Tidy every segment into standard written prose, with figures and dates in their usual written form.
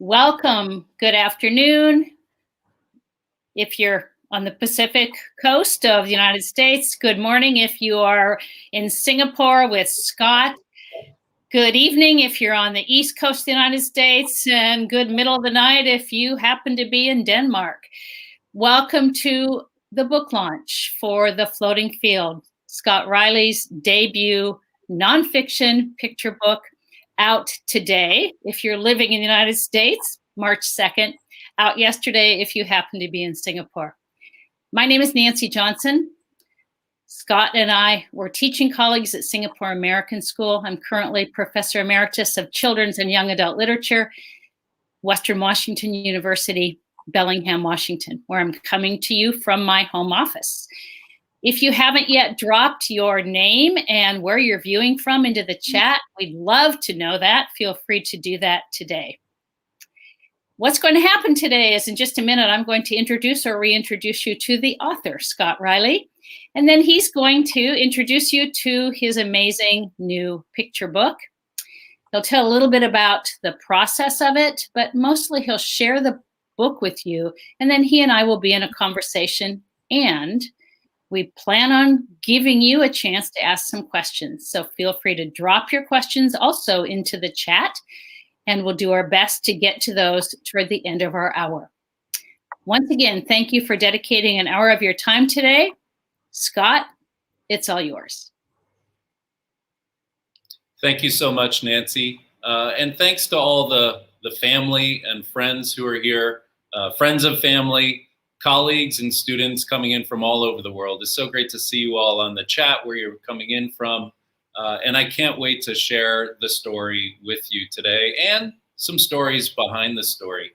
Welcome. Good afternoon. If you're on the Pacific coast of the United States, good morning. If you are in Singapore with Scott, good evening if you're on the East Coast of the United States, and good middle of the night if you happen to be in Denmark. Welcome to the book launch for The Floating Field, Scott Riley's debut nonfiction picture book, out today if you're living in the United States, March 2nd, out yesterday if you happen to be in Singapore. My name is Nancy Johnson. Scott and I were teaching colleagues at Singapore American School. I'm currently Professor Emeritus of Children's and Young Adult Literature, Western Washington University, Bellingham, Washington, where I'm coming to you from my home office. If you haven't yet dropped your name and where you're viewing from into the chat, we'd love to know that. Feel free to do that today. What's going to happen today is in just a minute, I'm going to introduce or reintroduce you to the author, Scott Riley, and then he's going to introduce you to his amazing new picture book. He'll tell a little bit about the process of it, but mostly he'll share the book with you, and then he and I will be in a conversation, and we plan on giving you a chance to ask some questions. So feel free to drop your questions also into the chat, and we'll do our best to get to those toward the end of our hour. Once again, thank you for dedicating an hour of your time today. Scott, it's all yours. Thank you so much, Nancy. And thanks to all the family and friends who are here, friends of family, colleagues and students coming in from all over the world. It's so great to see you all on the chat where you're coming in from. And I can't wait to share the story with you today and some stories behind the story.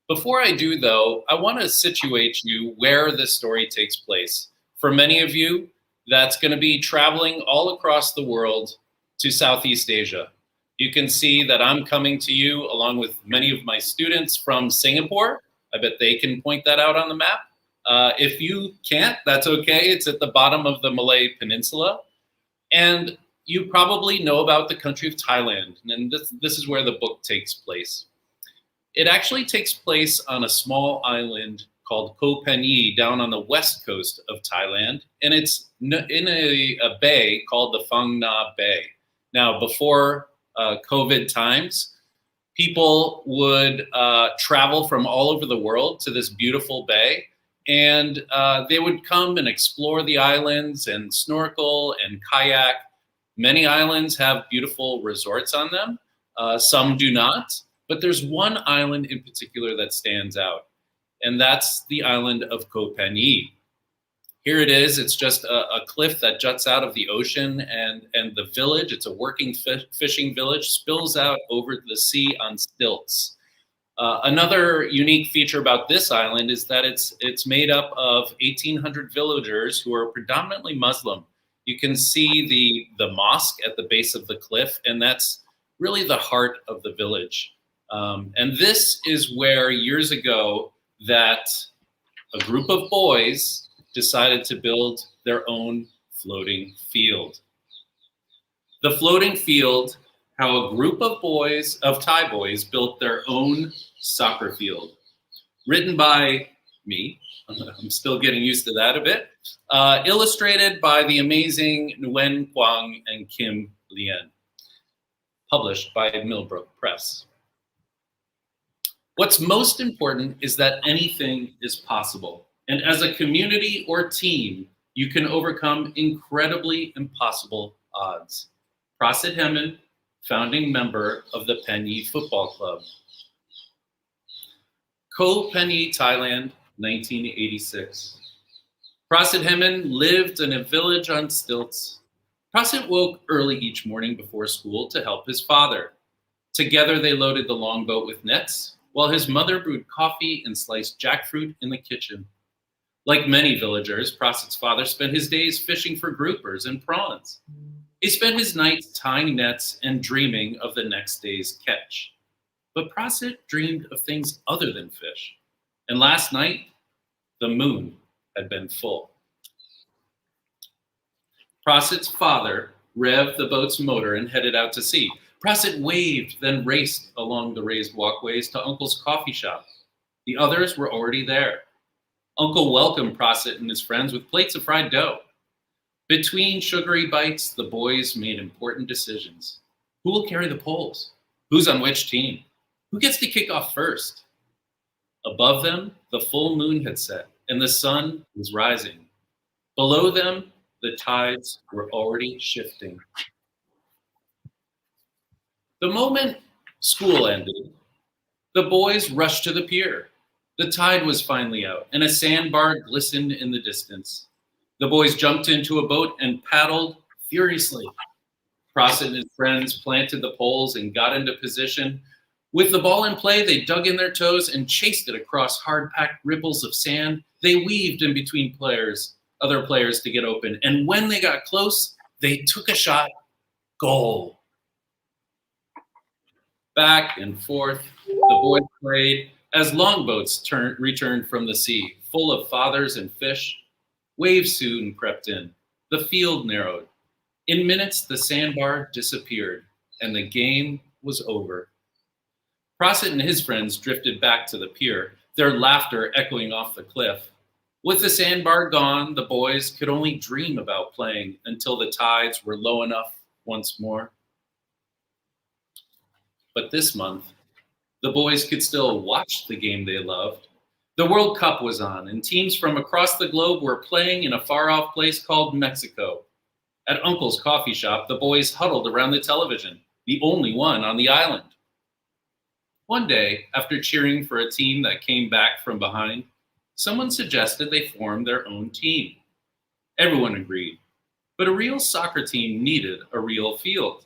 Before I do, though, I want to situate you where this story takes place. For many of you, that's going to be traveling all across the world to Southeast Asia. You can see that I'm coming to you along with many of my students from Singapore. I bet they can point that out on the map. If you can't, that's okay. It's at the bottom of the Malay Peninsula. And you probably know about the country of Thailand, and this is where the book takes place. It actually takes place on a small island called Koh Phangan down on the west coast of Thailand, and it's in a bay called the Phang Nga Bay. Now, before COVID times, people would travel from all over the world to this beautiful bay, and they would come and explore the islands and snorkel and kayak. Many islands have beautiful resorts on them. Some do not, but there's one island in particular that stands out, and that's the island of Koh Phangan. Here it is. It's just a cliff that juts out of the ocean, and the village, it's a working fishing village, spills out over the sea on stilts. Another unique feature about this island is that it's made up of 1,800 villagers who are predominantly Muslim. You can see the mosque at the base of the cliff, and that's really the heart of the village. And this is where years ago that a group of boys decided to build their own floating field. The floating field, how a group of boys, of Thai boys, built their own soccer field. Written by me, I'm still getting used to that a bit. Illustrated by the amazing Nguyen, Quang, and Lien. Published by Millbrook Press. What's most important is that anything is possible. And as a community or team, you can overcome incredibly impossible odds. Prasit Hemin, founding member of the Phangan Football Club. Koh Phangan, Thailand, 1986. Prasit Hemin lived in a village on stilts. Prasit woke early each morning before school to help his father. Together they loaded the longboat with nets, while his mother brewed coffee and sliced jackfruit in the kitchen. Like many villagers, Prasit's father spent his days fishing for groupers and prawns. He spent his nights tying nets and dreaming of the next day's catch. But Prasit dreamed of things other than fish. And last night, the moon had been full. Prasit's father revved the boat's motor and headed out to sea. Prosit waved, then raced along the raised walkways to Uncle's coffee shop. The others were already there. Uncle welcomed Prosit and his friends with plates of fried dough. Between sugary bites, the boys made important decisions. Who will carry the poles? Who's on which team? Who gets to kick off first? Above them, the full moon had set, and the sun was rising. Below them, the tides were already shifting. The moment school ended, the boys rushed to the pier. The tide was finally out, and a sandbar glistened in the distance. The boys jumped into a boat and paddled furiously. Prosit and his friends planted the poles and got into position. With the ball in play, they dug in their toes and chased it across hard-packed ripples of sand. They weaved in between other players to get open. And when they got close, they took a shot. Goal. Back and forth, the boys played as longboats returned from the sea, full of fathers and fish. Waves soon crept in. The field narrowed. In minutes, the sandbar disappeared, and the game was over. Prosit and his friends drifted back to the pier, their laughter echoing off the cliff. With the sandbar gone, the boys could only dream about playing until the tides were low enough once more. But this month, the boys could still watch the game they loved. The World Cup was on, and teams from across the globe were playing in a far-off place called Mexico. At Uncle's coffee shop, the boys huddled around the television, the only one on the island. One day, after cheering for a team that came back from behind, someone suggested they form their own team. Everyone agreed, but a real soccer team needed a real field.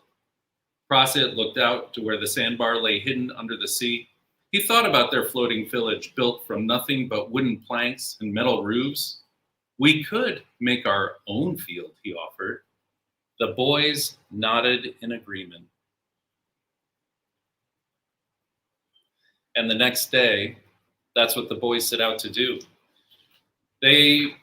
Prosit looked out to where the sandbar lay hidden under the sea. He thought about their floating village built from nothing but wooden planks and metal roofs. We could make our own field, he offered. The boys nodded in agreement. And the next day, that's what the boys set out to do. They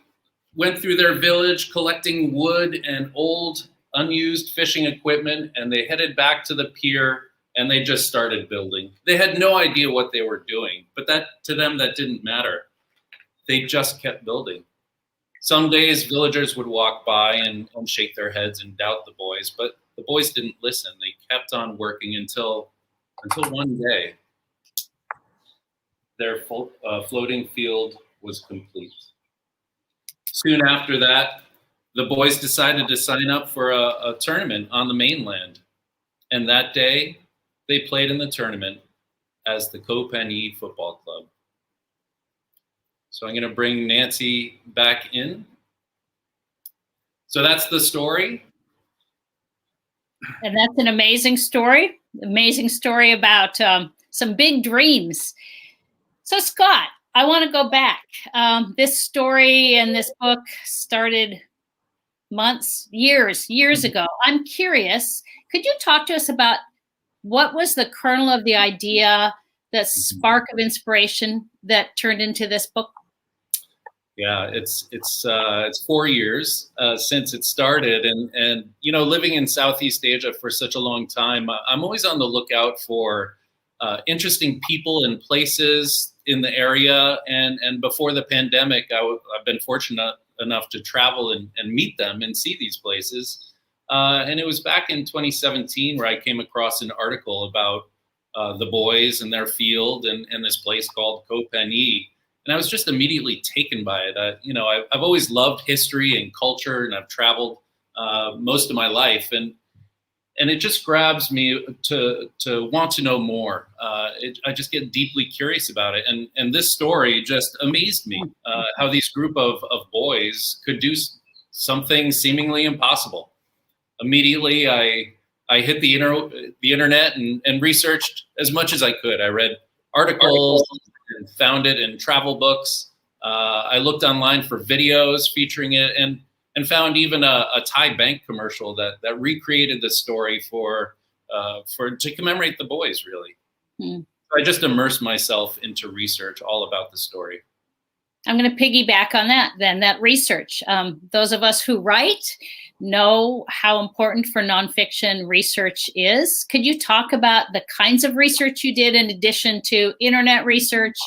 went through their village collecting wood and old unused fishing equipment, and they headed back to the pier, and they just started building. They had no idea what they were doing, but to them that didn't matter. They just kept building. Some days villagers would walk by and shake their heads and doubt the boys, but the boys didn't listen. They kept on working until one day their floating field was complete. Soon after that, the boys decided to sign up for a tournament on the mainland. And that day, they played in the tournament as the Koh Phangan Football Club. So I'm going to bring Nancy back in. So that's the story. And that's an amazing story about some big dreams. So Scott, I want to go back. This story and this book started years ago. I'm curious, could you talk to us about what was the kernel of the idea, the spark of inspiration that turned into this book? Yeah, it's 4 years since it started, and living in Southeast Asia for such a long time, I'm always on the lookout for interesting people and places in the area. And before the pandemic, I've been fortunate enough to travel and meet them and see these places. And it was back in 2017 where I came across an article about the boys and their field and this place called Koh Phangan. And I was just immediately taken by it. I've always loved history and culture, and I've traveled most of my life. And it just grabs me to want to know more. I just get deeply curious about it. And this story just amazed me, how these group of boys could do something seemingly impossible. Immediately, I hit the internet and researched as much as I could. I read articles and found it in travel books. I looked online for videos featuring it and found even a Thai bank commercial that recreated the story to commemorate the boys, really. So I just immersed myself into research all about the story. I'm going to piggyback on that then, that research. Those of us who write know how important for nonfiction research is. Could you talk about the kinds of research you did in addition to internet research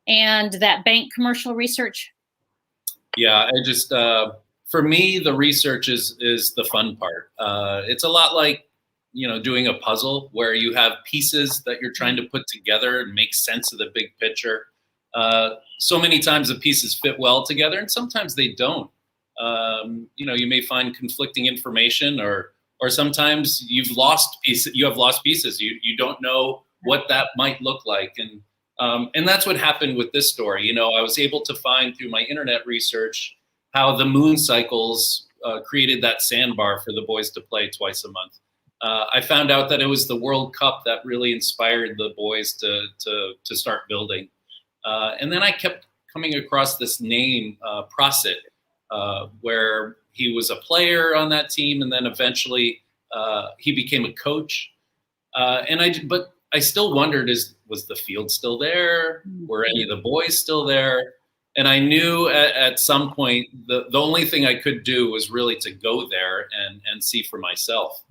and that bank commercial research? Yeah, I just, for me, the research is the fun part. It's a lot like, doing a puzzle where you have pieces that you're trying to put together and make sense of the big picture. So many times the pieces fit well together, and sometimes they don't. You may find conflicting information, or sometimes you have lost pieces. You don't know what that might look like, and that's what happened with this story. I was able to find through my internet research how the moon cycles created that sandbar for the boys to play twice a month. I found out that it was the World Cup that really inspired the boys to start building. And then I kept coming across this name, Prosit, where he was a player on that team, and then eventually he became a coach. But I still wondered, was the field still there? Were any of the boys still there? And I knew at some point the only thing I could do was really to go there and see for myself.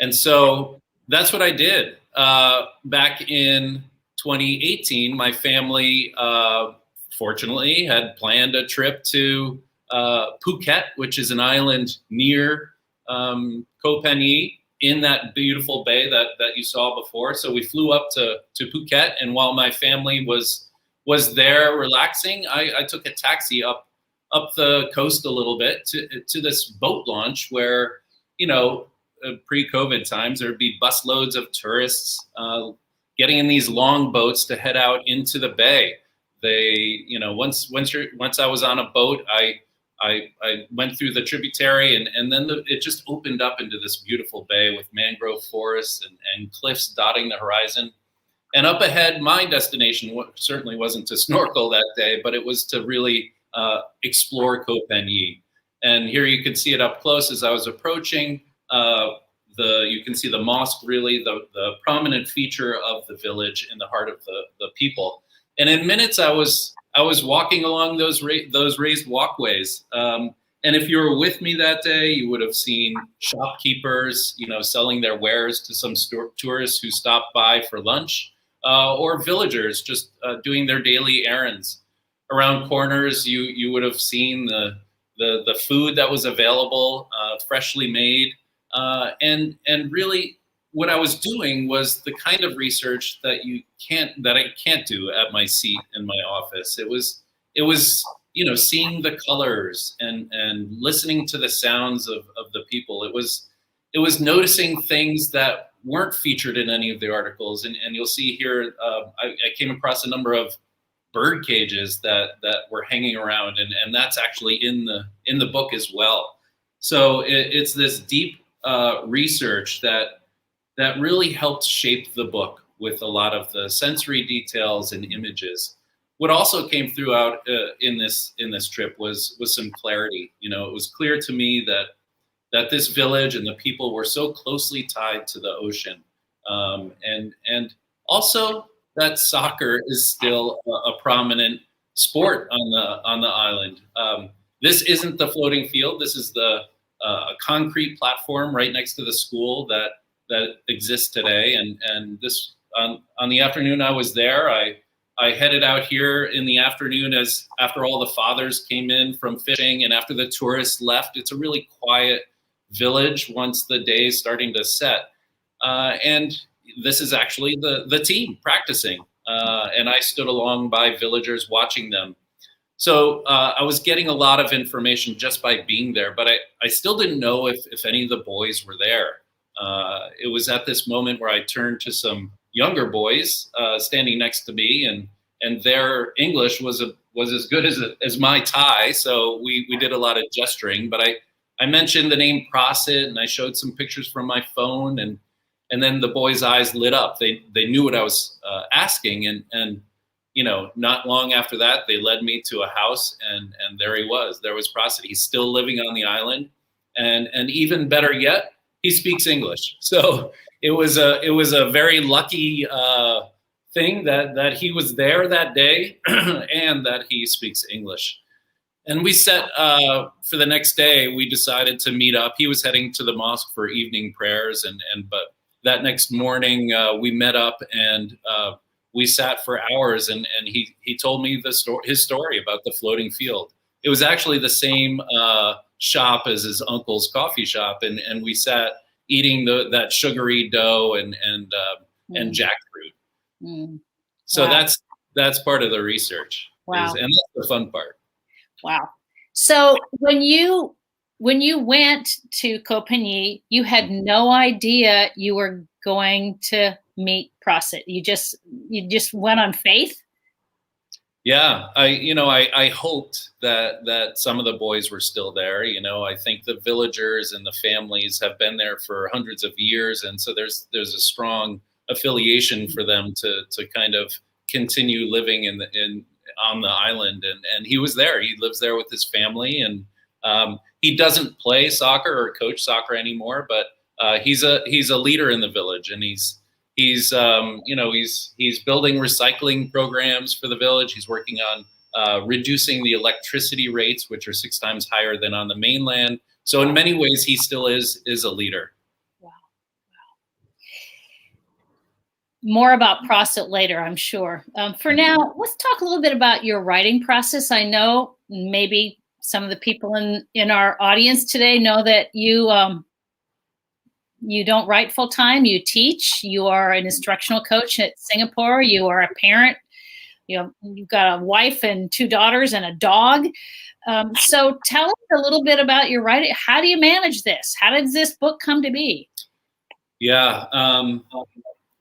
And so that's what I did. Back in 2018, my family, fortunately, had planned a trip to Phuket, which is an island near Koh Phangan, in that beautiful bay that you saw before. So we flew up to Phuket, and while my family was there relaxing, I took a taxi up the coast a little bit to this boat launch where, pre-COVID times, there'd be busloads of tourists getting in these long boats to head out into the bay. They, once I was on a boat, I went through the tributary, and then it just opened up into this beautiful bay with mangrove forests and cliffs dotting the horizon. And up ahead, my destination certainly wasn't to snorkel that day, but it was to really explore Koh Phangan. And here you can see it up close as I was approaching. You can see the mosque, really the prominent feature of the village in the heart of the people. And in minutes, I was walking along those raised walkways. And if you were with me that day, you would have seen shopkeepers, selling their wares to some tourists who stopped by for lunch, or villagers just doing their daily errands. Around corners, you would have seen the food that was available, freshly made. And really, what I was doing was the kind of research that I can't do at my seat in my office. It was seeing the colors and listening to the sounds of the people. It was noticing things that weren't featured in any of the articles. And you'll see here, I came across a number of bird cages that were hanging around, and that's actually in the book as well. So it's this deep research that really helped shape the book with a lot of the sensory details and images. What also came throughout in this trip was some clarity. It was clear to me that this village and the people were so closely tied to the ocean, and also that soccer is still a prominent sport on the island. This isn't the floating field. This is a concrete platform right next to the school that exists today. And this on the afternoon I was there, I headed out here in the afternoon after all the fathers came in from fishing and after the tourists left. It's a really quiet village once the day is starting to set. And this is actually the team practicing. And I stood along by villagers watching them. So I was getting a lot of information just by being there, but I still didn't know if any of the boys were there. It was at this moment where I turned to some younger boys standing next to me, and their English was as good as my Thai. So we did a lot of gesturing, but I mentioned the name Prosit, and I showed some pictures from my phone, and then the boys' eyes lit up. They knew what I was asking, and not long after that, they led me to a house, and there he was. There was Prosit. He's still living on the island, and even better yet, he speaks English. So it was a very lucky thing that he was there that day and that he speaks English. And we set for the next day. We decided to meet up. He was heading to the mosque for evening prayers, but that next morning we met up and we sat for hours. And he told me his story about the floating field. It was actually the same shop as his uncle's coffee shop, and we sat eating that sugary dough and jackfruit. Mm. So Wow. that's part of the research. Wow. And that's the fun part. Wow. So when you went to Koh Phangan, you had no idea you were going to meet Prasit. You just went on faith. Yeah, I hoped that some of the boys were still there. I think the villagers and the families have been there for hundreds of years, and so there's a strong affiliation for them to kind of continue living on the island. And he was there. He lives there with his family, and he doesn't play soccer or coach soccer anymore, but he's a leader in the village, and he's building recycling programs for the village. He's working on reducing the electricity rates, which are 6 times higher than on the mainland. So in many ways, he still is a leader. Wow. More about Prasit later, I'm sure. For now, let's talk a little bit about your writing process. I know maybe some of the people in our audience today know that you don't write full time. You teach. You are an instructional coach at Singapore. You are a parent. You've got a wife and 2 daughters and a dog. So tell us a little bit about your writing. How do you manage this? How did this book come to be? Yeah. I've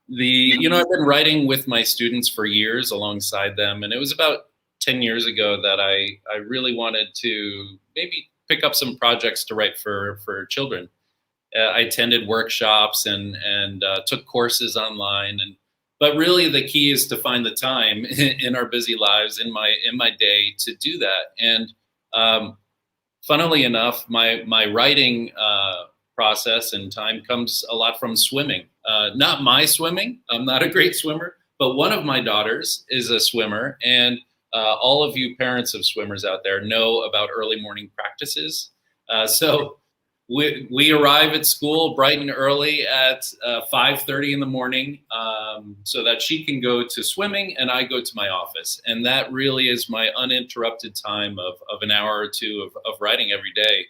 been writing with my students for years alongside them, and it was about 10 years ago that I really wanted to maybe pick up some projects to write for children. I attended workshops and took courses online, but really the key is to find the time in our busy lives in my day to do that. And funnily enough, my writing process and time comes a lot from swimming. Not my swimming. I'm not a great swimmer, but one of my daughters is a swimmer, and all of you parents of swimmers out there know about early morning practices. So we arrive at school bright and early at 5:30 in the morning, so that she can go to swimming and I go to my office. And that really is my uninterrupted time of an hour or two of writing every day.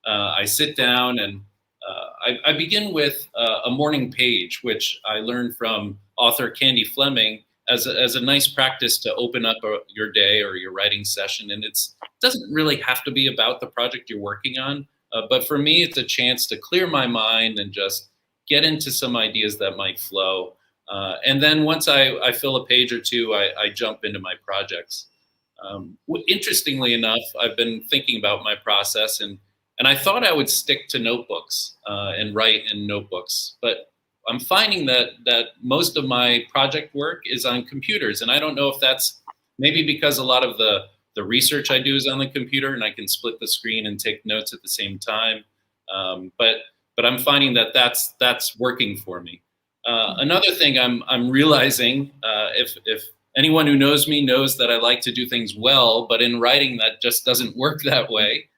I sit down and I begin with a morning page, which I learned from author Candy Fleming as a nice practice to open up your day or your writing session. And it doesn't really have to be about the project you're working on. But for me, it's a chance to clear my mind and just get into some ideas that might flow. And then once I fill a page or two, I jump into my projects. Interestingly enough, I've been thinking about my process, and I thought I would stick to notebooks and write in notebooks. But I'm finding that most of my project work is on computers. And I don't know if that's maybe because a lot of the research I do is on the computer and I can split the screen and take notes at the same time. But I'm finding that's working for me. Another thing I'm realizing, if anyone who knows me knows that I like to do things well, but in writing that just doesn't work that way.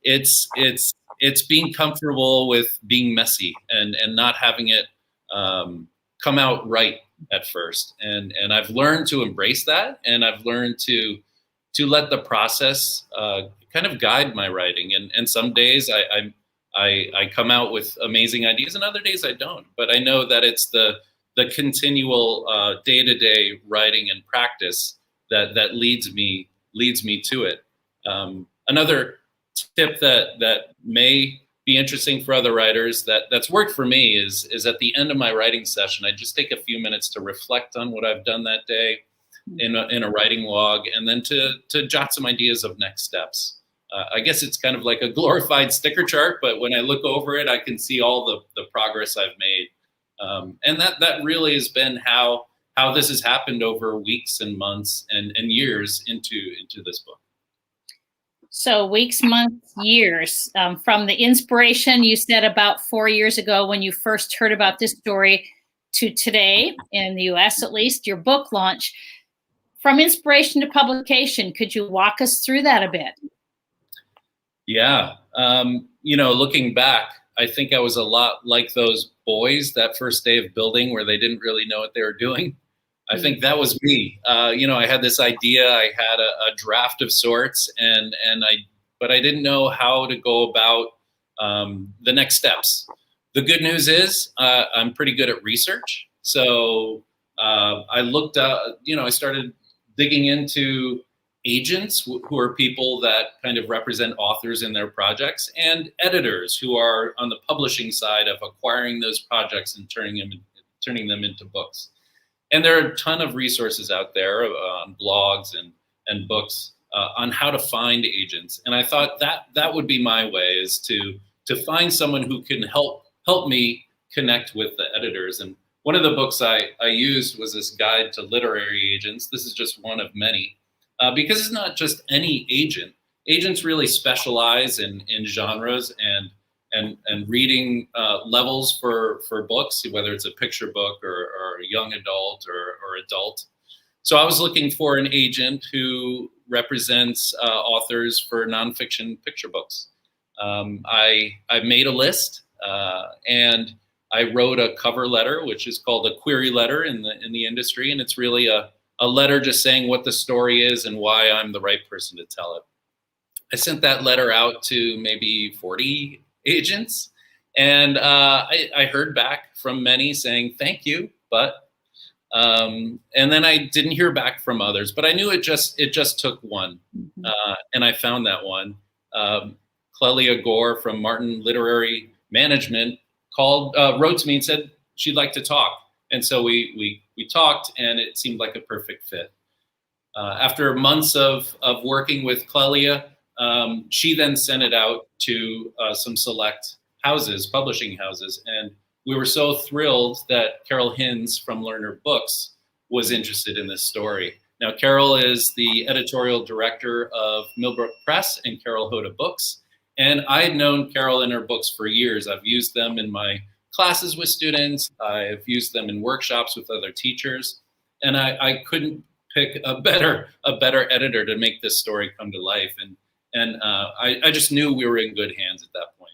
It's being comfortable with being messy and not having it come out right at first. And I've learned to embrace that, and I've learned to let the process kind of guide my writing. And some days I come out with amazing ideas, and other days I don't. But I know that it's the continual day-to-day writing and practice that leads me to it. Another tip that may be interesting for other writers that's worked for me is at the end of my writing session, I just take a few minutes to reflect on what I've done that day in a writing log, and then to jot some ideas of next steps. I guess it's kind of like a glorified sticker chart, but when I look over it, I can see all the progress I've made. And that really has been how this has happened over weeks and months and years into this book. So weeks, months, years, from the inspiration you said about 4 years ago when you first heard about this story to today, in the US at least, your book launch. From inspiration to publication, could you walk us through that a bit? Yeah. Looking back, I think I was a lot like those boys that first day of building where they didn't really know what they were doing. I think that was me. I had this idea, I had a draft of sorts, but I didn't know how to go about the next steps. The good news is I'm pretty good at research. So I looked I started digging into agents who are people that kind of represent authors in their projects, and editors who are on the publishing side of acquiring those projects and turning them into books. And there are a ton of resources out there on blogs and books on how to find agents. And I thought that would be my way, is to find someone who can help me connect with the editors. And one of the books I used was this guide to literary agents. This is just one of many, because it's not just any agent. Agents really specialize in genres and reading levels for books, whether it's a picture book or a young adult or adult. So I was looking for an agent who represents authors for nonfiction picture books. I made a list and I wrote a cover letter, which is called a query letter in the industry, and it's really a letter just saying what the story is and why I'm the right person to tell it. I sent that letter out to maybe 40 agents, and I heard back from many saying thank you, but and then I didn't hear back from others. But I knew it just took one, and I found that one. Clelia Gore from Martin Literary Management wrote to me and said she'd like to talk, and so we talked, and it seemed like a perfect fit. After months of working with Clelia, she then sent it out to some select publishing houses, and we were so thrilled that Carol Hinz from Lerner Books was interested in this story. Now, Carol is the editorial director of Millbrook Press and Carol Hoda Books, and I had known Carol and her books for years. I've used them in my classes with students. I've used them in workshops with other teachers, and I couldn't pick a better editor to make this story come to life. And I just knew we were in good hands at that point.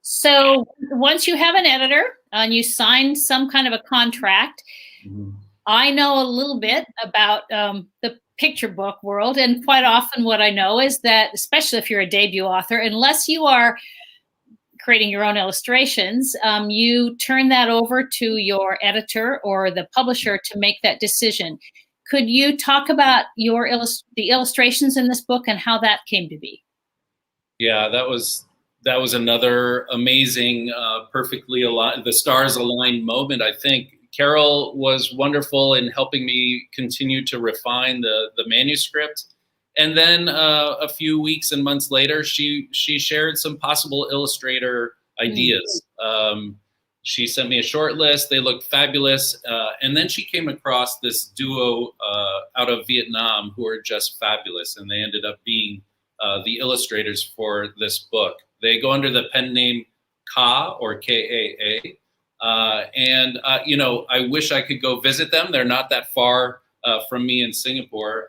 So once you have an editor and you sign some kind of a contract, I know a little bit about the picture book world, and quite often what I know is that, especially if you're a debut author, unless you are creating your own illustrations, you turn that over to your editor or the publisher to make that decision. Could you talk about the illustrations in this book and how that came to be? Yeah, that was another amazing, perfectly aligned, the stars aligned moment. I think Carol was wonderful in helping me continue to refine the manuscript. And then a few weeks and months later, she shared some possible illustrator ideas. She sent me a short list. They looked fabulous. And then she came across this duo out of Vietnam who are just fabulous. And they ended up being the illustrators for this book. They go under the pen name Ka, or Kaa. I wish I could go visit them. They're not that far from me in Singapore.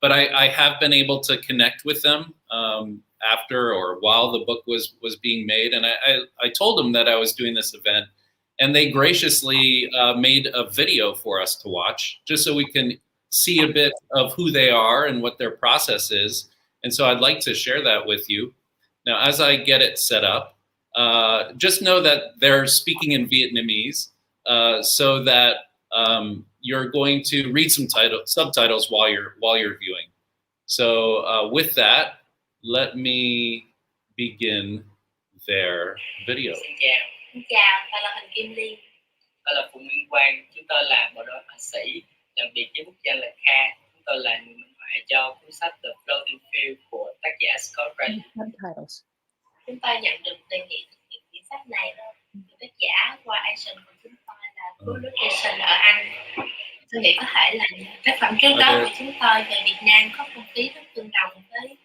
But I have been able to connect with them after or while the book was being made. And I told them that I was doing this event, and they graciously made a video for us to watch, just so we can see a bit of who they are and what their process is. And so I'd like to share that with you. Now, as I get it set up, just know that they're speaking in Vietnamese, so that you're going to read some subtitles while you're viewing. So with that, let me begin their video. Xin chào, tôi là Huỳnh Kim Liên. Tôi là Phùng Nguyên Quang. Chúng tôi là bộ đội họa sĩ làm việc với bút gia Lê Kha. Chúng tôi là người minh họa cho cuốn sách The Floating Field của tác giả Scott Rand. Chúng tôi nhận được đề nghị thực hiện cuốn sách này từ tác giả qua Asian của chúng tôi là Illustrators ở Anh. Tôi nghĩ có thể là tác phẩm trước đó của chúng tôi về Việt Nam có không khí rất tương đồng với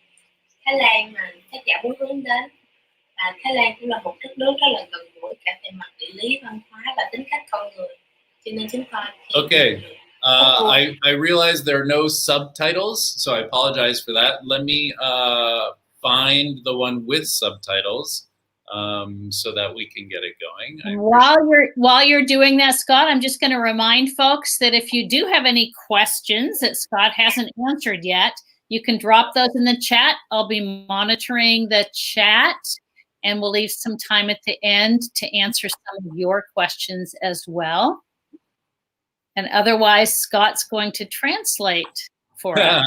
Thái Lan mà tác giả muốn hướng đến. Thái Lan cũng là một đất nước rất là gần gũi cả về mặt địa lý, văn hóa và tính cách con người. Cho nên chúng tôi Okay. I realize there are no subtitles, so I apologize for that. Let me find the one with subtitles so that we can get it going. While you're doing that, Scott, I'm just going to remind folks that if you do have any questions that Scott hasn't answered yet, you can drop those in the chat. I'll be monitoring the chat, and we'll leave some time at the end to answer some of your questions as well. And otherwise, Scott's going to translate for us.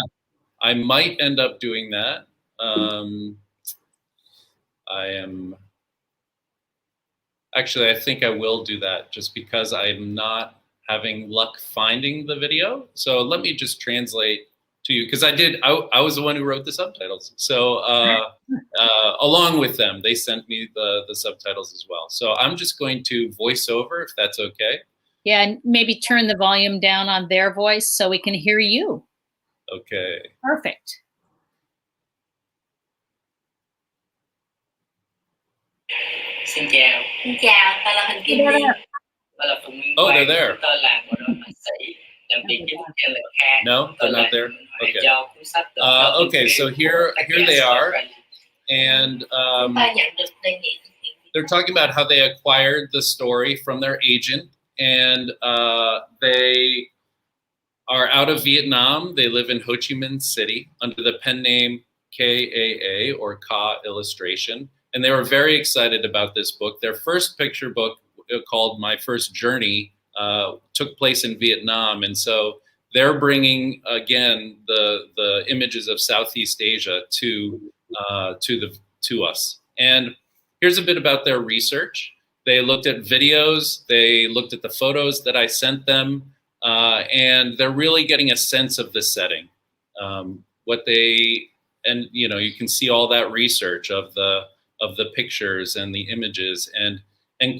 I might end up doing that. Actually, I think I will do that just because I'm not having luck finding the video. So let me just translate to you, because I was the one who wrote the subtitles. So along with them, they sent me the subtitles as well. So I'm just going to voice over, if that's okay. Yeah, and maybe turn the volume down on their voice so we can hear you. Okay. Perfect. Xin chào. Xin chào, tôi là Huỳnh Kim Lien. Tôi là Phùng Nguyên Quang. They're there. Tôi là bộ đội họa sĩ, làm việc với bức tranh lệch Kha. No, they're not there. Okay. Cho cuốn sách okay, so here they are, and they're talking about how they acquired the story from their agent, and they are out of Vietnam. They live in Ho Chi Minh City under the pen name KAA, or Ka Illustration. And they were very excited about this book. Their first picture book, called My First Journey, took place in Vietnam. And so they're bringing, again, the images of Southeast Asia to us. And here's a bit about their research. They looked at videos, they looked at the photos that I sent them, and they're really getting a sense of the setting. And you can see all that research of the pictures and the images. And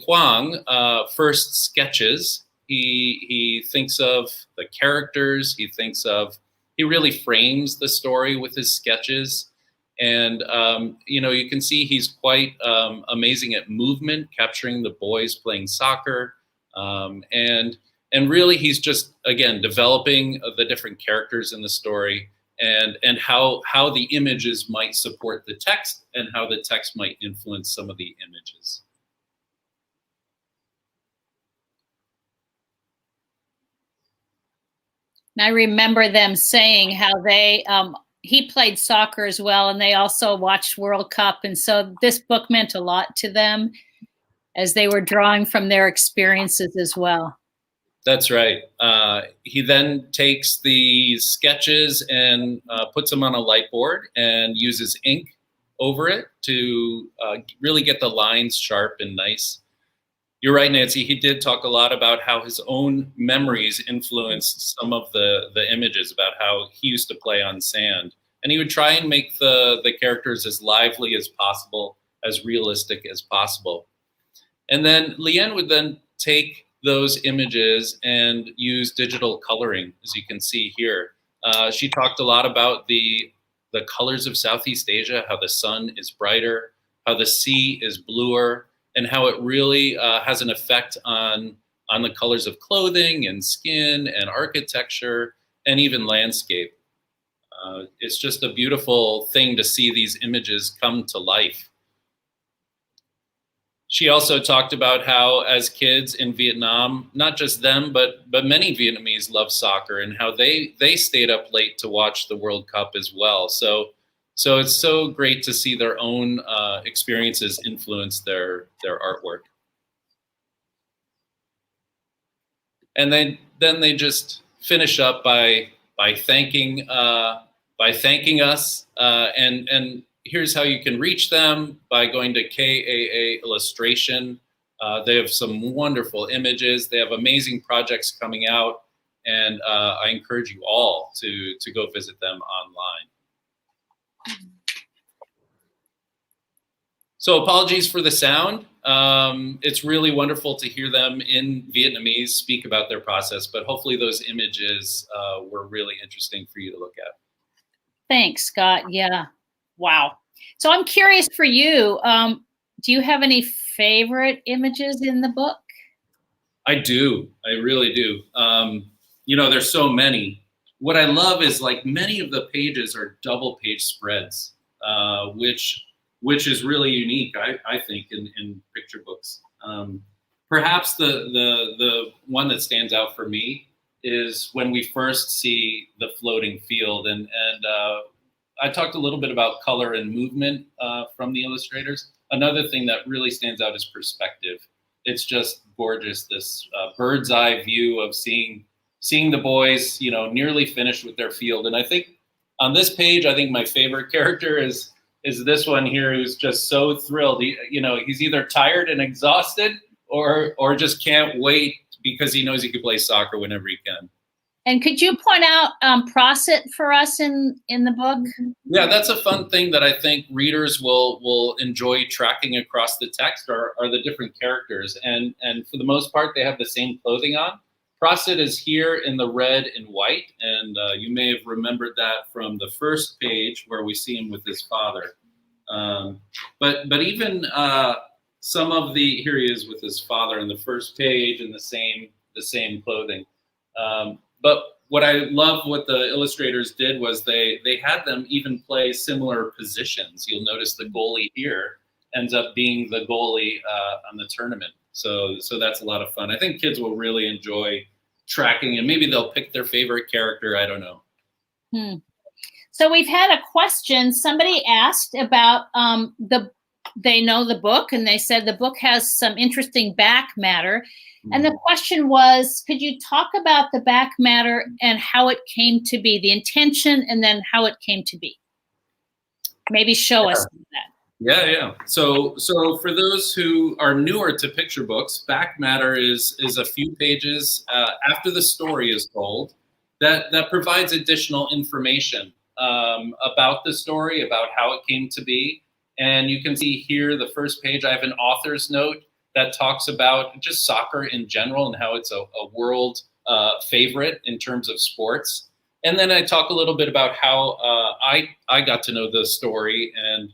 Quang first sketches. He thinks of the characters. He really frames the story with his sketches. And you can see he's quite amazing at movement, capturing the boys playing soccer. And really, he's just, again, developing the different characters in the story, and how the images might support the text, and how the text might influence some of the images. And I remember them saying how he played soccer as well, and they also watched World Cup. And so this book meant a lot to them as they were drawing from their experiences as well. That's right. He then takes the sketches and puts them on a light board and uses ink over it to really get the lines sharp and nice. You're right, Nancy. He did talk a lot about how his own memories influenced some of the images, about how he used to play on sand. And he would try and make the characters as lively as possible, as realistic as possible. And then Lien would then take those images and use digital coloring, as you can see here. She talked a lot about the colors of Southeast Asia, how the sun is brighter, how the sea is bluer, and how it really has an effect on the colors of clothing and skin and architecture and even landscape. It's just a beautiful thing to see these images come to life. She also talked about how, as kids in Vietnam, not just them, but many Vietnamese love soccer, and how they stayed up late to watch the World Cup as well. So it's so great to see their own experiences influence their artwork. And then they just finish up by thanking us, and here's how you can reach them, by going to KAA Illustration. They have some wonderful images. They have amazing projects coming out, and I encourage you all to go visit them online. So apologies for the sound. It's really wonderful to hear them in Vietnamese speak about their process, but hopefully those images were really interesting for you to look at. Thanks, Scott. Yeah. Wow. So I'm curious for you, do you have any favorite images in the book? I do. I really do. You know, there's so many. What I love is like many of the pages are double page spreads, which is really unique, I think, in picture books. Perhaps the one that stands out for me is when we first see the floating field, and I talked a little bit about color and movement from the illustrators. Another thing that really stands out is perspective. It's just gorgeous, this bird's eye view of seeing the boys, you know, nearly finished with their field. And I think on this page, I think my favorite character is this one here, who's just so thrilled. You know, he's either tired and exhausted or just can't wait because he knows he could play soccer whenever he can. And could you point out Prosit for us in the book? Yeah, that's a fun thing that I think readers will enjoy tracking across the text are the different characters. And for the most part, they have the same clothing on. Prosit is here in the red and white, and you may have remembered that from the first page where we see him with his father. But even some of here he is with his father in the first page in the same clothing. But what I love what the illustrators did was they had them even play similar positions. You'll notice the goalie here ends up being the goalie on the tournament. So that's a lot of fun. I think kids will really enjoy tracking, and maybe they'll pick their favorite character. I don't know. So we've had a question. Somebody asked about they know the book, and they said the book has some interesting back matter. And the question was, could you talk about the back matter and how it came to be, the intention, and then how it came to be? Maybe show us that. Yeah. So for those who are newer to picture books, back matter is a few pages after the story is told that provides additional information about the story, about how it came to be. And you can see here the first page, I have an author's note that talks about just soccer in general and how it's a world favorite in terms of sports. And then I talk a little bit about how I got to know the story, and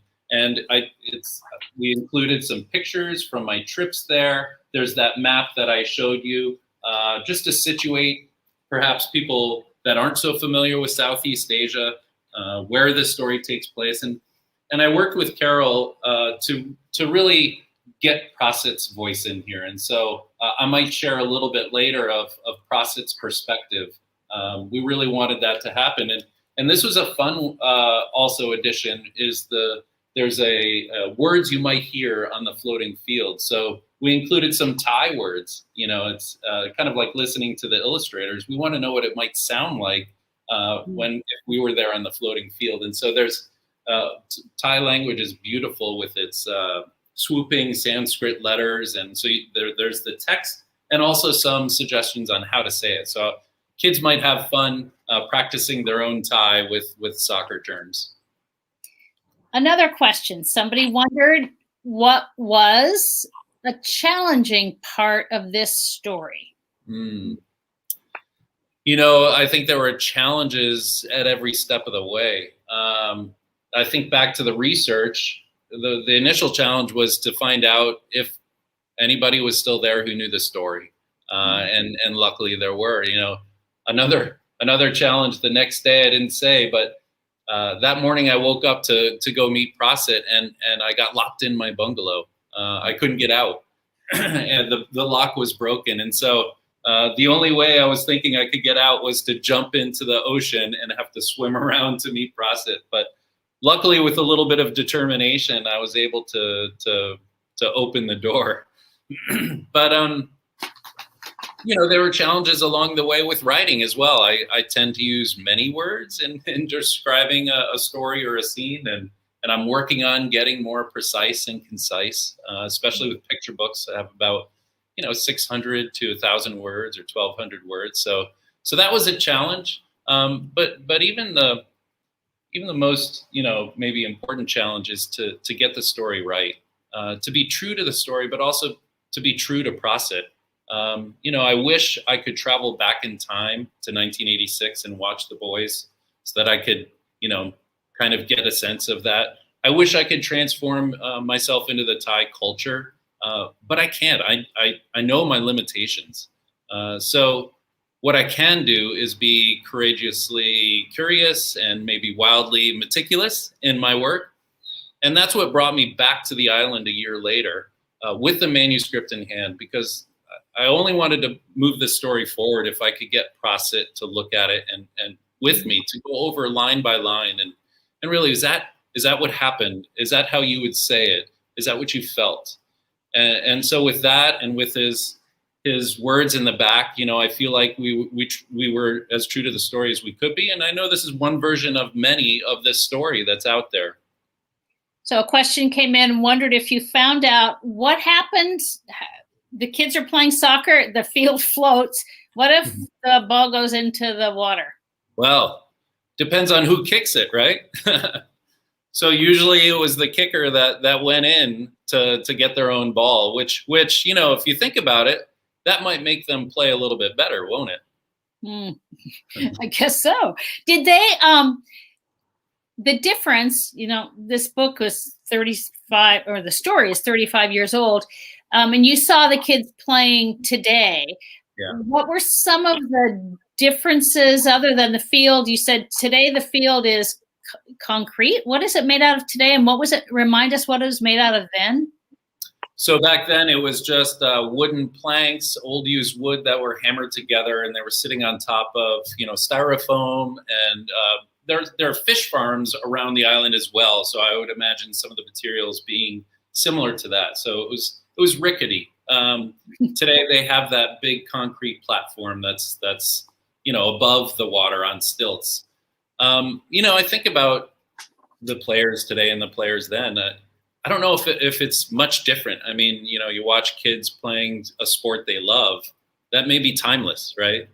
we included some pictures from my trips there. There's that map that I showed you just to situate perhaps people that aren't so familiar with Southeast Asia, where this story takes place. And I worked with Carol to really get Prosit's voice in here. And so I might share a little bit later of Prosit's perspective. We really wanted that to happen. And this was a fun also addition is there's a words you might hear on the floating field. So we included some Thai words. You know, it's kind of like listening to the illustrators. We want to know what it might sound like if we were there on the floating field. And so there's Thai language is beautiful with its swooping Sanskrit letters, and so there's the text and also some suggestions on how to say it. So kids might have fun practicing their own Thai with soccer terms. Another question. Somebody wondered what was a challenging part of this story? You know, I think there were challenges at every step of the way. I think back to the research. The initial challenge was to find out if anybody was still there who knew the story, and luckily there were. You know, another challenge the next day I didn't say, but that morning I woke up to go meet Prosit, and I got locked in my bungalow. I couldn't get out, and the lock was broken, and so the only way I was thinking I could get out was to jump into the ocean and have to swim around to meet Prosit, but luckily, with a little bit of determination, I was able to open the door. But you know, there were challenges along the way with writing as well. I tend to use many words in describing a story or a scene, and I'm working on getting more precise and concise, especially with picture books. I have about 600 to 1,000 words or 1,200 words. So that was a challenge. But even the most, maybe important challenge is to get the story right, to be true to the story, but also to be true to Prosit. I wish I could travel back in time to 1986 and watch the boys so that I could, kind of get a sense of that I wish I could transform myself into the Thai culture, but I can't. I know my limitations. So what I can do is be courageously curious and maybe wildly meticulous in my work. And that's what brought me back to the island a year later with the manuscript in hand, because I only wanted to move this story forward if I could get Prasit to look at it and with me to go over line by line and really, is that what happened? Is that how you would say it? Is that what you felt? And so with that and with his words in the back, you know, I feel like we were as true to the story as we could be. And I know this is one version of many of this story that's out there. So a question came in and wondered if you found out what happens. The kids are playing soccer, the field floats. What if the ball goes into the water? Well, depends on who kicks it, right? So usually it was the kicker that went in to get their own ball, which, you know, if you think about it, that might make them play a little bit better, won't it? I guess so. Did they, the difference, you know, this book was 35, or the story is 35 years old, and you saw the kids playing today. Yeah. What were some of the differences other than the field? You said today the field is concrete. What is it made out of today? And what was it? Remind us what it was made out of then. So back then it was just wooden planks, old used wood that were hammered together, and they were sitting on top of, you know, styrofoam. And there are fish farms around the island as well. So I would imagine some of the materials being similar to that. So it was rickety. Today they have that big concrete platform that's you know, above the water on stilts. You know, I think about the players today and the players then. I don't know if it's much different. I mean, you know, you watch kids playing a sport they love, that may be timeless, right?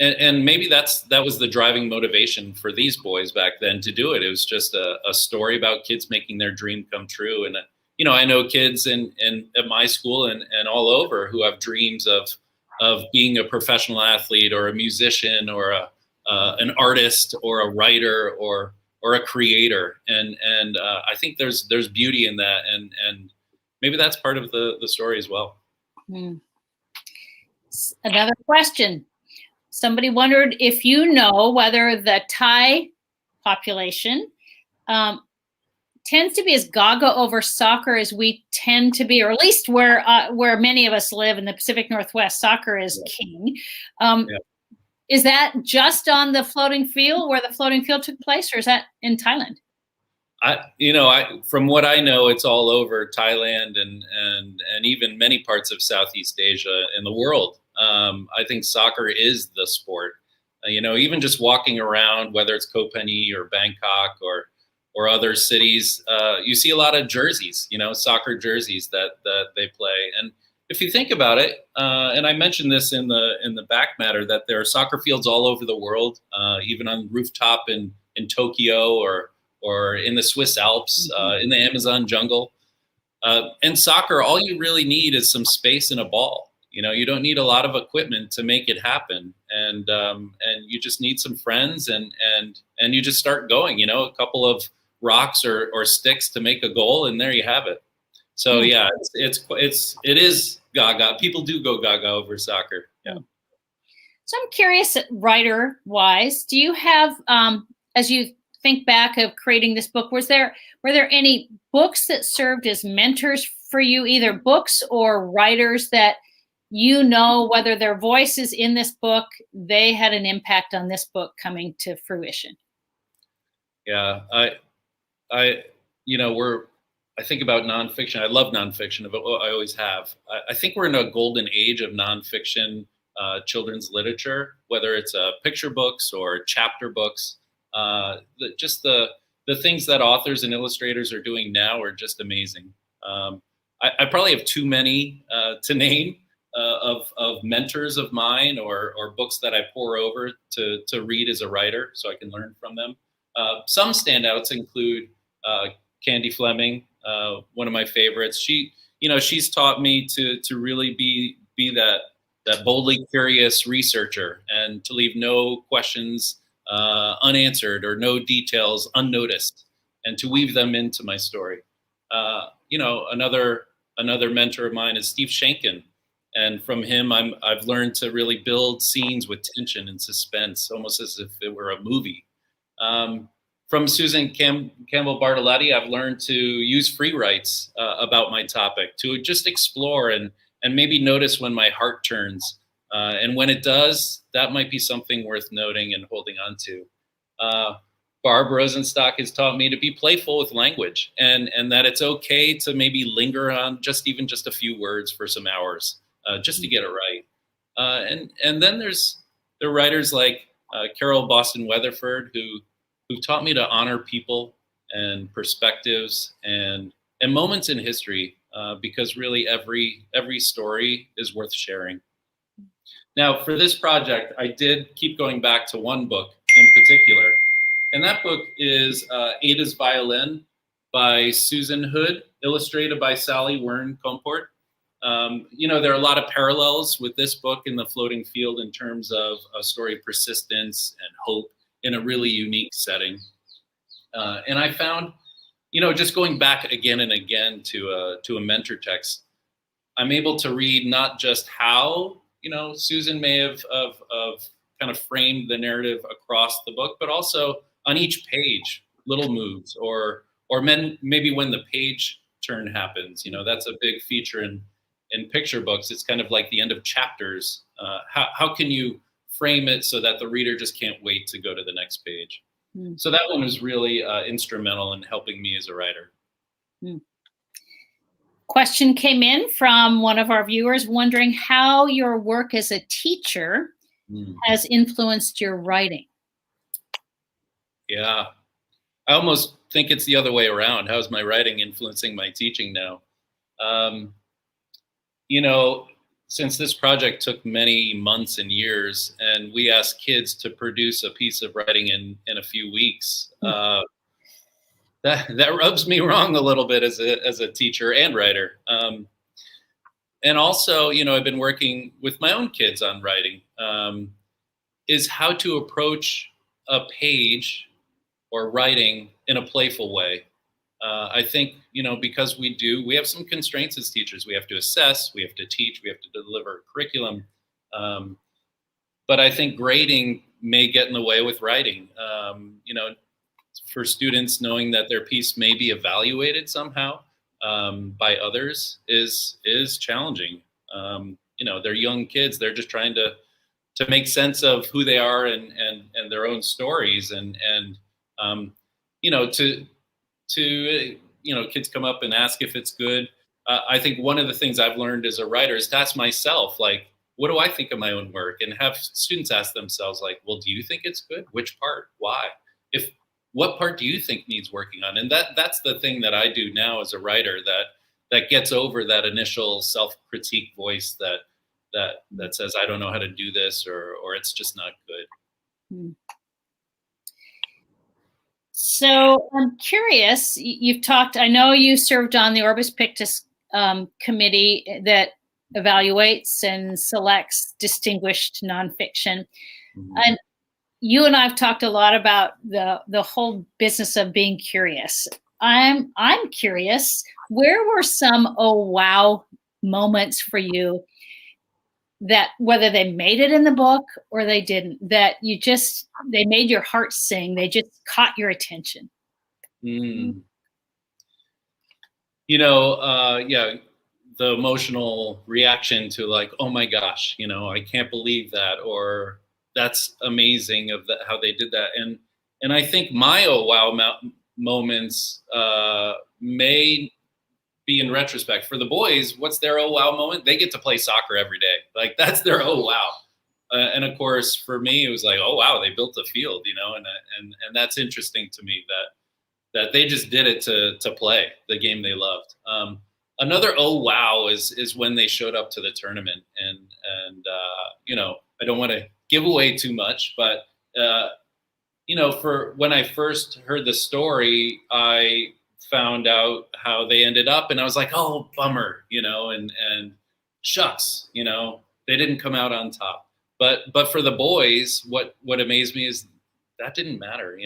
And maybe that was the driving motivation for these boys back then to do it. It was just a story about kids making their dream come true. And you know, I know kids at my school and all over who have dreams of being a professional athlete or a musician or an artist or a writer or a creator, and I think there's beauty in that, and maybe that's part of the story as well. Another question. Somebody wondered if you know whether the Thai population tends to be as gaga over soccer as we tend to be, or at least where many of us live in the Pacific Northwest. Soccer is king. Is that just on the floating field where the floating field took place, or is that in Thailand? From what I know, it's all over Thailand and even many parts of Southeast Asia and the world. I think soccer is the sport. You know, even just walking around, whether it's Koh Phangan or Bangkok or other cities, you see a lot of jerseys, you know, soccer jerseys that they play. And if you think about it, and I mentioned this in the back matter, that there are soccer fields all over the world, even on rooftop in Tokyo or in the Swiss Alps, in the Amazon jungle. And soccer, all you really need is some space and a ball. You know, you don't need a lot of equipment to make it happen, and you just need some friends, and you just start going. You know, a couple of rocks or sticks to make a goal, and there you have it. So yeah, it is gaga. People do go gaga over soccer. Yeah. So I'm curious, writer-wise, do you have, as you think back of creating this book, were there any books that served as mentors for you, either books or writers that you know, whether their voice is in this book, they had an impact on this book coming to fruition? Yeah, I think about nonfiction. I love nonfiction. I always have. I think we're in a golden age of nonfiction children's literature, whether it's picture books or chapter books. The things that authors and illustrators are doing now are just amazing. I probably have too many to name of mentors of mine or books that I pour over to read as a writer so I can learn from them. Some standouts include Candy Fleming, one of my favorites. She's taught me to really be that boldly curious researcher and to leave no questions unanswered or no details unnoticed. to weave them into my story. Another mentor of mine is Steve Shankin. And from him, I've learned to really build scenes with tension and suspense, almost as if it were a movie. From Susan Campbell Bartoletti, I've learned to use free writes about my topic, to just explore and maybe notice when my heart turns. And when it does, that might be something worth noting and holding on to. Barb Rosenstock has taught me to be playful with language, and that it's okay to maybe linger on just a few words for some hours, just to get it right. And then there are writers like Carol Boston Weatherford who taught me to honor people and perspectives and moments in history, because really every story is worth sharing. Now, for this project, I did keep going back to one book in particular, and that book is Ada's Violin by Susan Hood, illustrated by Sally Wern-Comport. There are a lot of parallels with this book in The Floating Field in terms of a story of persistence and hope in a really unique setting. And I found, just going back again and again to a mentor text, I'm able to read not just how, Susan may have kind of framed the narrative across the book, but also on each page, little moves or maybe when the page turn happens. That's a big feature in picture books. It's kind of like the end of chapters. How can you frame it so that the reader just can't wait to go to the next page? So that one was really instrumental in helping me as a writer. Question came in from one of our viewers wondering how your work as a teacher has influenced your writing. Yeah, I almost think it's the other way around. How's my writing influencing my teaching now? Since this project took many months and years, and we asked kids to produce a piece of writing in a few weeks, that rubs me wrong a little bit as a teacher and writer. And also, I've been working with my own kids on writing, is how to approach a page or writing in a playful way. I think, because we have some constraints as teachers. We have to assess, we have to teach, we have to deliver curriculum. But I think grading may get in the way with writing. For students, knowing that their piece may be evaluated somehow by others is challenging. They're young kids. They're just trying to make sense of who they are and their own stories. Kids come up and ask if it's good. I think one of the things I've learned as a writer is to ask myself, like, what do I think of my own work? And have students ask themselves, like, well, do you think it's good? Which part? Why? What part do you think needs working on? And that's the thing that I do now as a writer that gets over that initial self-critique voice that says, I don't know how to do this, or it's just not good. So I'm curious, you've talked, I know you served on the Orbis Pictus committee that evaluates and selects distinguished nonfiction. And you and I've talked a lot about the whole business of being curious. I'm curious, where were some oh wow moments for you that, whether they made it in the book or they didn't, that they made your heart sing, they just caught your attention? The emotional reaction to, like, oh my gosh, I can't believe that, or that's amazing how they did that. And I think my oh wow moments may be in retrospect. For the boys, what's their oh wow moment? They get to play soccer every day. Like, that's their oh wow. And of course, for me, it was like, oh wow, they built a field, and that's interesting to me that they just did it to play the game they loved. Another oh wow is when they showed up to the tournament, and I don't want to give away too much, but for when I first heard the story, I found out how they ended up, and I was like, oh, bummer, and shucks, they didn't come out on top. But for the boys, what amazed me is that didn't matter.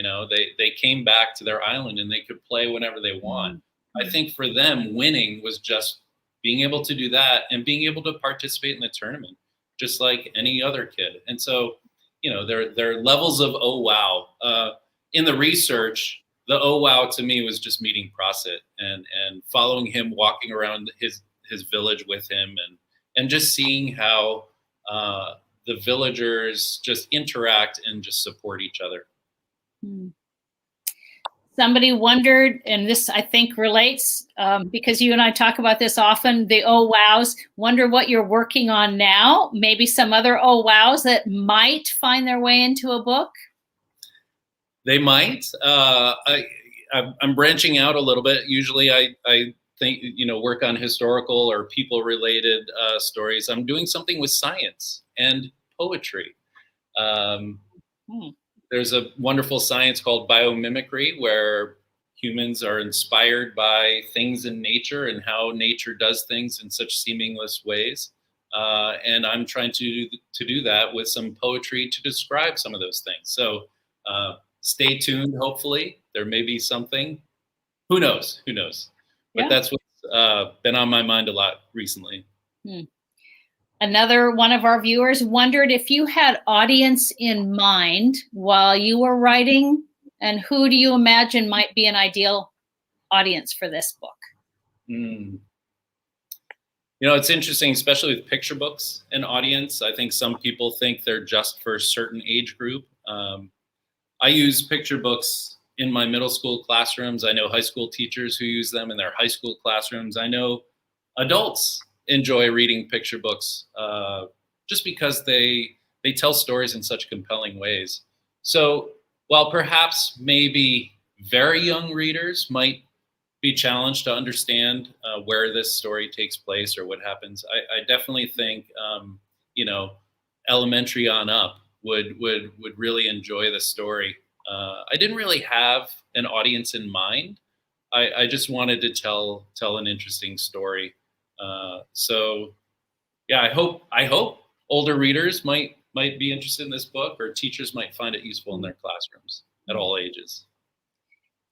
They came back to their island and they could play whenever they want. I think for them, winning was just being able to do that and being able to participate in the tournament, just like any other kid. And so, there are levels of oh wow. In the research, the oh wow to me was just meeting Prasit and following him, walking around his village with him, and just seeing how the villagers just interact and just support each other. Somebody wondered, and this I think relates because you and I talk about this often, the oh wows, wonder what you're working on now, maybe some other oh wows that might find their way into a book? They might. I'm branching out a little bit. Usually I think, work on historical or people-related stories. I'm doing something with science and poetry. There's a wonderful science called biomimicry, where humans are inspired by things in nature and how nature does things in such seamless ways. And I'm trying to do that with some poetry to describe some of those things. So stay tuned. Hopefully there may be something. Who knows? But that's what's been on my mind a lot recently. Another one of our viewers wondered if you had audience in mind while you were writing, and who do you imagine might be an ideal audience for this book? It's interesting, especially with picture books and audience. I think some people think they're just for a certain age group. I use picture books in my middle school classrooms. I know high school teachers who use them in their high school classrooms. I know adults enjoy reading picture books just because they tell stories in such compelling ways. So while perhaps maybe very young readers might be challenged to understand where this story takes place or what happens, I definitely think elementary on up would really enjoy the story. I didn't really have an audience in mind. I just wanted to tell an interesting story. So yeah, I hope older readers might be interested in this book, or teachers might find it useful in their classrooms at all ages.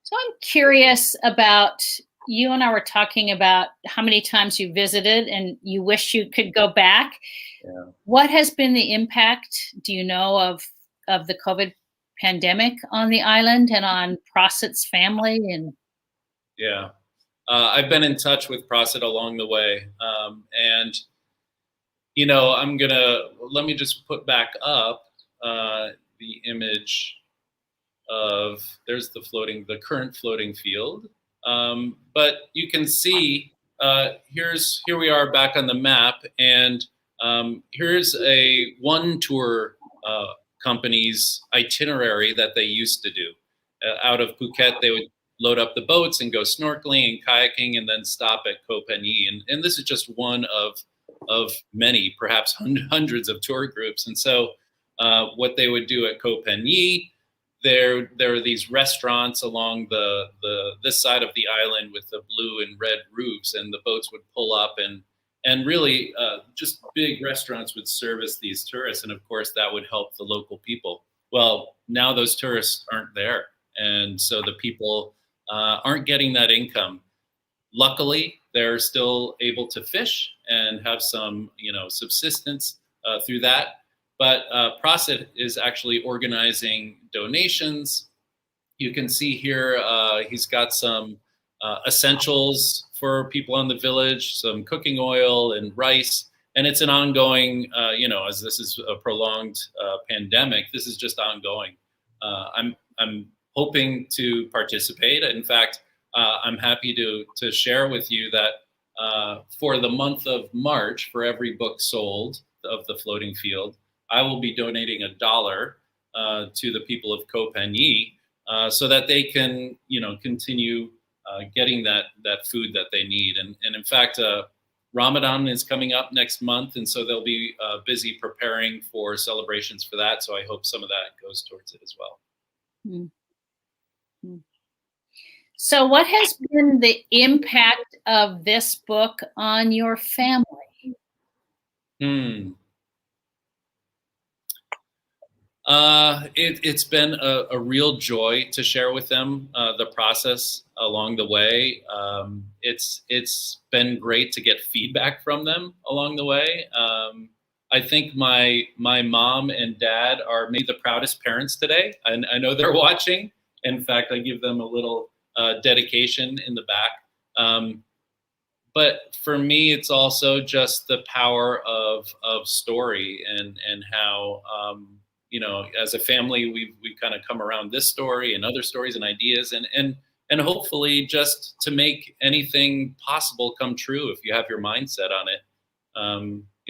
So I'm curious about, you and I were talking about how many times you visited and you wish you could go back. Yeah. What has been the impact, do you know, of the COVID pandemic on the island and on Prasit's family? And yeah. I've been in touch with Prasit along the way. And, let me just put back up the image of, there's the current floating field. But you can see, here we are back on the map, and here's a one tour company's itinerary that they used to do. Out of Phuket, they would load up the boats and go snorkeling and kayaking, and then stop at Koh Phangan. And this is just one of many, perhaps hundreds of tour groups. And so what they would do at Koh Phangan, there are these restaurants along this side of the island with the blue and red roofs, and the boats would pull up, and really just big restaurants would service these tourists. And of course that would help the local people. Well, now those tourists aren't there. And so the people aren't getting that income. Luckily, they're still able to fish and have some, subsistence through that. But Prasit is actually organizing donations. You can see here, he's got some essentials for people in the village, some cooking oil and rice. And it's an ongoing, as this is a prolonged pandemic, this is just ongoing. I'm hoping to participate. In fact, I'm happy to share with you that for the month of March, for every book sold of the floating field, I will be donating $1 to the people of Koh Phangan so that they can, continue getting that food that they need. And in fact, Ramadan is coming up next month, and so they'll be busy preparing for celebrations for that. So I hope some of that goes towards it as well. Mm-hmm. So what has been the impact of this book on your family? It's been a real joy to share with them the process along the way. It's been great to get feedback from them along the way. I think my mom and dad are maybe the proudest parents today. I know they're watching. In fact, I give them a little dedication in the back. But for me, it's also just the power of story and how as a family we kind of come around this story and other stories and ideas and hopefully just to make anything possible come true if you have your mindset on it.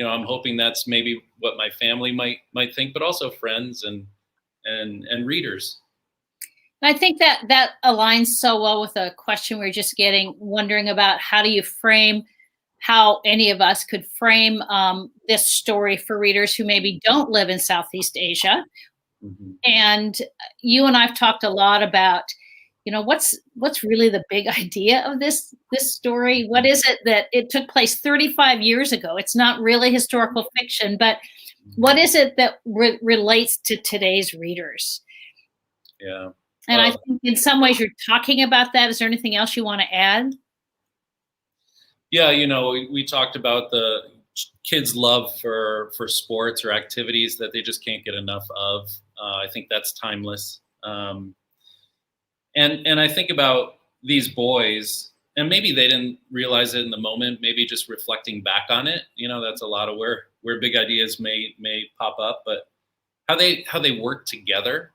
I'm hoping that's maybe what my family might think, but also friends and readers. I think that aligns so well with a question we were just wondering about how do you frame, how any of us could frame this story for readers who maybe don't live in Southeast Asia. Mm-hmm. And you and I've talked a lot about, what's really the big idea of this story? What is it that it took place 35 years ago? It's not really historical fiction, but what is it that relates to today's readers? Yeah. And I think in some ways you're talking about that. Is there anything else you want to add? Yeah, we talked about the kids' love for sports or activities that they just can't get enough of. I think that's timeless. And I think about these boys, and maybe they didn't realize it in the moment, maybe just reflecting back on it, that's a lot of where big ideas may pop up, but how they work together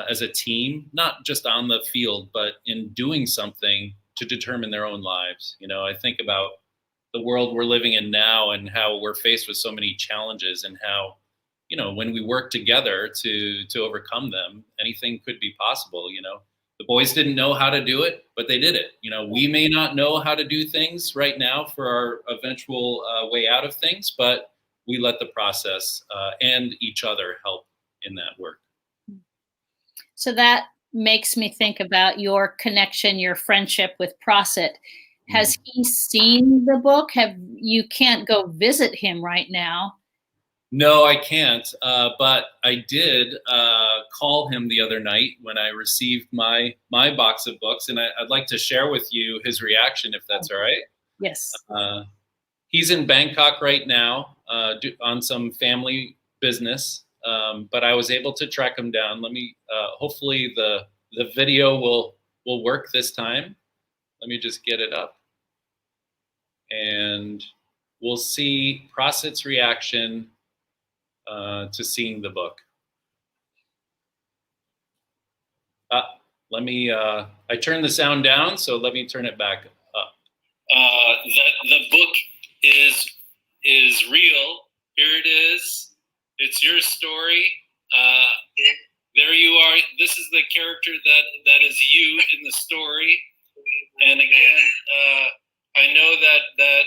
as a team, not just on the field, but in doing something to determine their own lives. I think about the world we're living in now and how we're faced with so many challenges and how, when we work together to overcome them, anything could be possible. The boys didn't know how to do it, but they did it. We may not know how to do things right now for our eventual way out of things, but we let the process and each other help in that work. So that makes me think about your connection, your friendship with Prasit. Has he seen the book? You can't go visit him right now. No, I can't. But I did call him the other night when I received my box of books, and I'd like to share with you his reaction, if that's all right. Yes. He's in Bangkok right now on some family business. But I was able to track him down. Let me, hopefully the video will work this time. Let me just get it up. And we'll see Prasit's reaction to seeing the book. I turned the sound down, so let me turn it back up. The book is real. Here it is. It's your story. There you are. This is the character that is you in the story. And again, I know that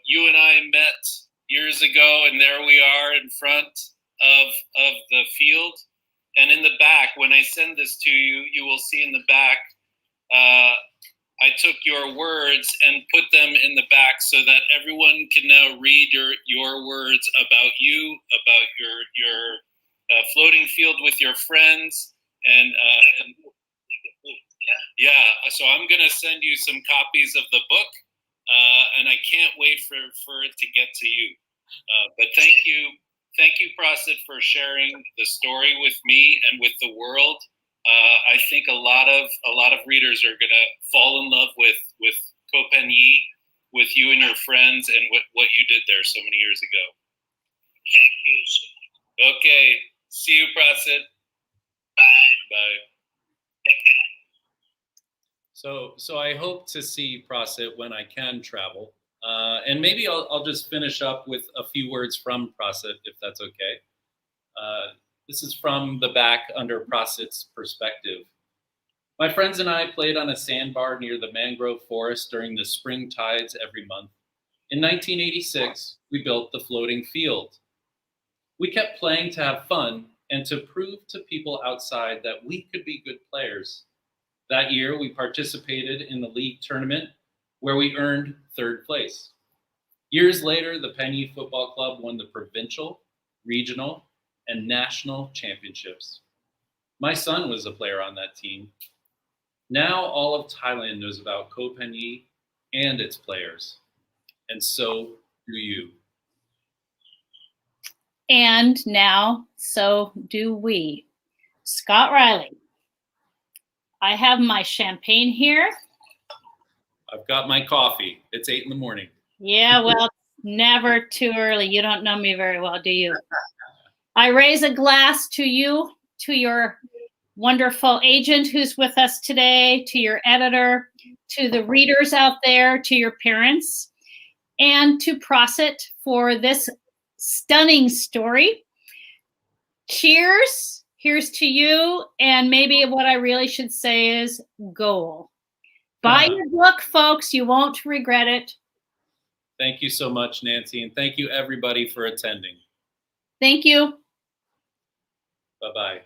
you and I met years ago, and there we are in front of the field. And in the back, when I send this to you, you will see in the back, I took your words and put them in the back so that everyone can now read your words about you, about your floating field with your friends, and so I'm gonna send you some copies of the book, and I can't wait for it to get to you. But thank you, Prasit, for sharing the story with me and with the world. I think a lot of readers are gonna fall in love with Koh Phangan, with you and your friends, and what you did there so many years ago. Thank you so much. Okay, see you, Prasit. Bye. Bye. So I hope to see Prasit when I can travel, and maybe I'll just finish up with a few words from Prasit, if that's okay. This is from the back under Prasit's perspective. My friends and I played on a sandbar near the mangrove forest during the spring tides every month. In 1986, we built the floating field. We kept playing to have fun and to prove to people outside that we could be good players. That year, we participated in the league tournament where we earned third place. Years later, the Penny Football Club won the provincial, regional, and national championships. My son was a player on that team. Now all of Thailand knows about Koh Phen Yi and its players, and so do you. And now, so do we. Scott Riley, I have my champagne here. I've got my coffee. It's 8 in the morning. Yeah, well, never too early. You don't know me very well, do you? I raise a glass to you, to your wonderful agent who's with us today, to your editor, to the readers out there, to your parents, and to Prosit for this stunning story. Cheers. Here's to you. And maybe what I really should say is goal. Buy your book, folks. You won't regret it. Thank you so much, Nancy, and thank you everybody for attending. Thank you. Bye-bye.